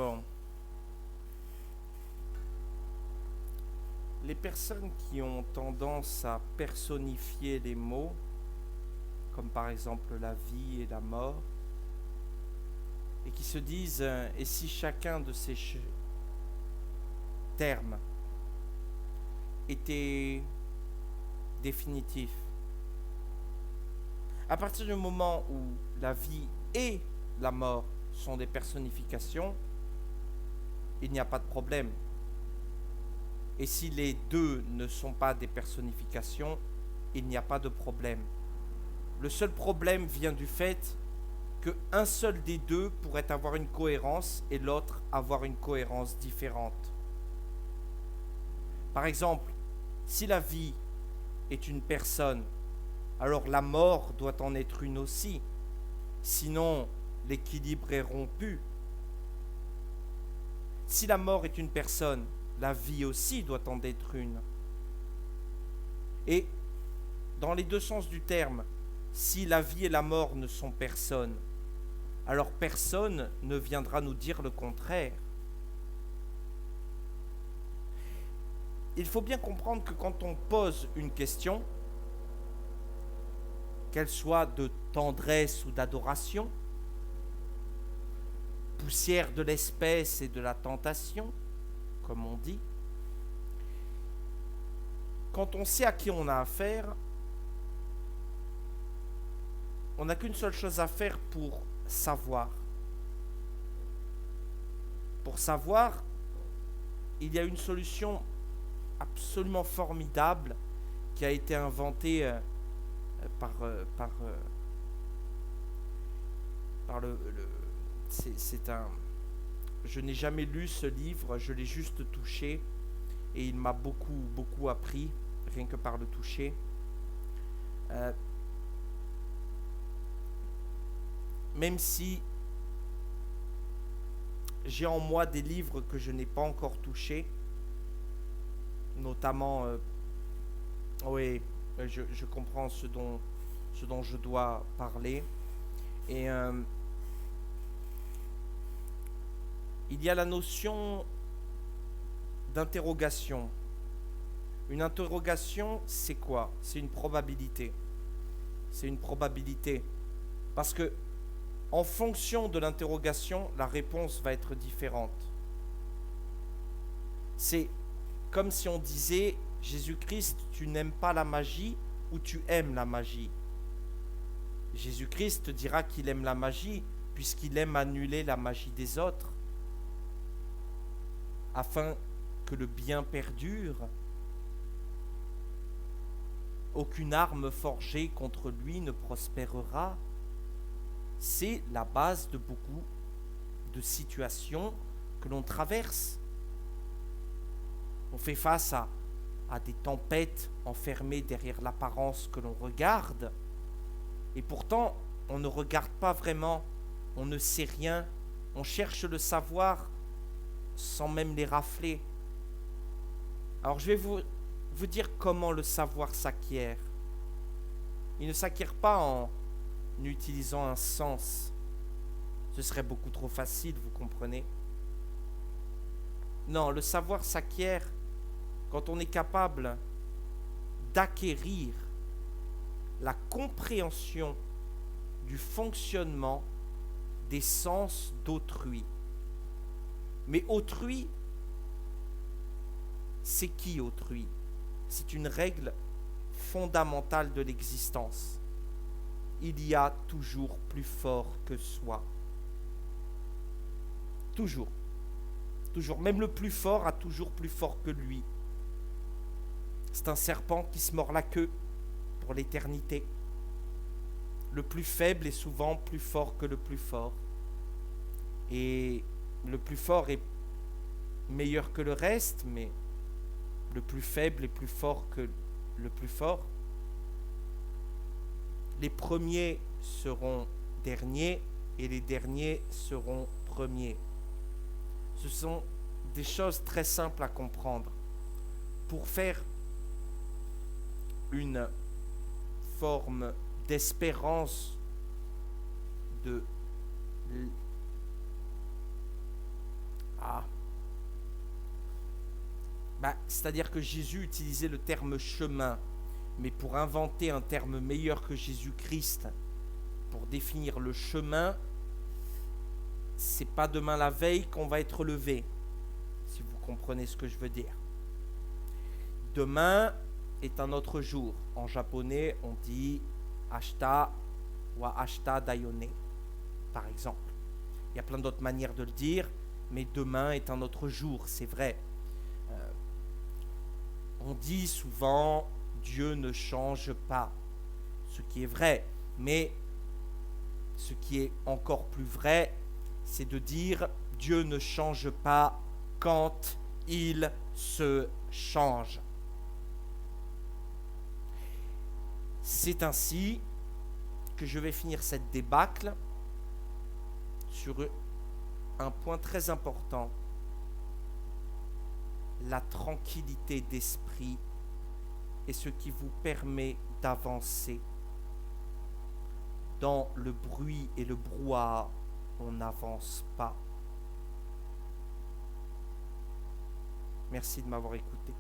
Bon, les personnes qui ont tendance à personnifier les mots, comme par exemple la vie et la mort, et qui se disent et si chacun de ces termes était définitif, à partir du moment où la vie et la mort sont des personnifications, il n'y a pas de problème. Et si les deux ne sont pas des personnifications, il n'y a pas de problème. Le seul problème vient du fait qu'un seul des deux pourrait avoir une cohérence et l'autre avoir une cohérence différente. Par exemple, si la vie est une personne, alors la mort doit en être une aussi. Sinon, l'équilibre est rompu. Si la mort est une personne, la vie aussi doit en être une. Et dans les deux sens du terme, si la vie et la mort ne sont personne, alors personne ne viendra nous dire le contraire. Il faut bien comprendre que quand on pose une question, qu'elle soit de tendresse ou d'adoration, poussière de l'espèce et de la tentation, comme on dit, quand on sait à qui on a affaire, on n'a qu'une seule chose à faire pour savoir. Pour savoir, il y a une solution absolument formidable qui a été inventée par c'est un. Je n'ai jamais lu ce livre, je l'ai juste touché et il m'a beaucoup appris rien que par le toucher. Même si j'ai en moi des livres que je n'ai pas encore touchés, notamment, oui, je comprends ce dont je dois parler. Et il y a la notion d'interrogation. Une interrogation, c'est quoi? C'est une probabilité. C'est une probabilité. Parce que, en fonction de l'interrogation, la réponse va être différente. C'est comme si on disait, Jésus-Christ, tu n'aimes pas la magie ou tu aimes la magie? Jésus-Christ dira qu'il aime la magie puisqu'il aime annuler la magie des autres, afin que le bien perdure. Aucune arme forgée contre lui ne prospérera. C'est la base de beaucoup de situations que l'on traverse. On fait face à des tempêtes enfermées derrière l'apparence que l'on regarde. Et pourtant, on ne regarde pas vraiment, on ne sait rien, on cherche le savoir sans même les rafler. Alors je vais vous dire comment le savoir s'acquiert. Il ne s'acquiert pas en utilisant un sens. Ce serait beaucoup trop facile, vous comprenez? Non, le savoir s'acquiert quand on est capable d'acquérir la compréhension du fonctionnement des sens d'autrui. Mais autrui, c'est qui autrui? C'est une règle fondamentale de l'existence. Il y a toujours plus fort que soi. Toujours. Toujours. Même le plus fort a toujours plus fort que lui. C'est un serpent qui se mord la queue pour l'éternité. Le plus faible est souvent plus fort que le plus fort. Et le plus fort est meilleur que le reste, mais le plus faible est plus fort que le plus fort. Les premiers seront derniers et les derniers seront premiers. Ce sont des choses très simples à comprendre. Pour faire une forme d'espérance C'est-à-dire que Jésus utilisait le terme chemin, mais pour inventer un terme meilleur que Jésus-Christ, pour définir le chemin, c'est pas demain la veille qu'on va être levé, si vous comprenez ce que je veux dire. Demain est un autre jour. En japonais, on dit ashita wa ashita dayone, par exemple. Il y a plein d'autres manières de le dire, mais demain est un autre jour, c'est vrai. On dit souvent Dieu ne change pas, ce qui est vrai, mais ce qui est encore plus vrai, c'est de dire Dieu ne change pas quand il se change. C'est ainsi que je vais finir cette débâcle sur un point très important: la tranquillité d'esprit est ce qui vous permet d'avancer. Dans le bruit et le brouhaha, on n'avance pas. Merci de m'avoir écouté.